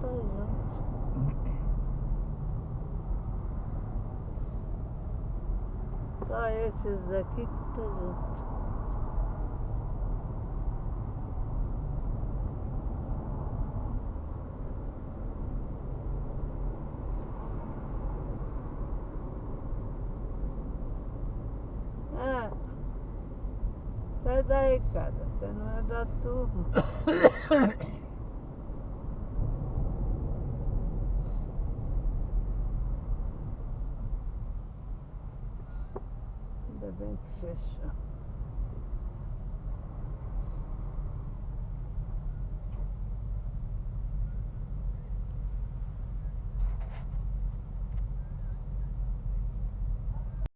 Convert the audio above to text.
tá junto. Só esses aqui que tá junto. Ah, sai daí, cara. Você não é da turma. Ainda bem que fechou.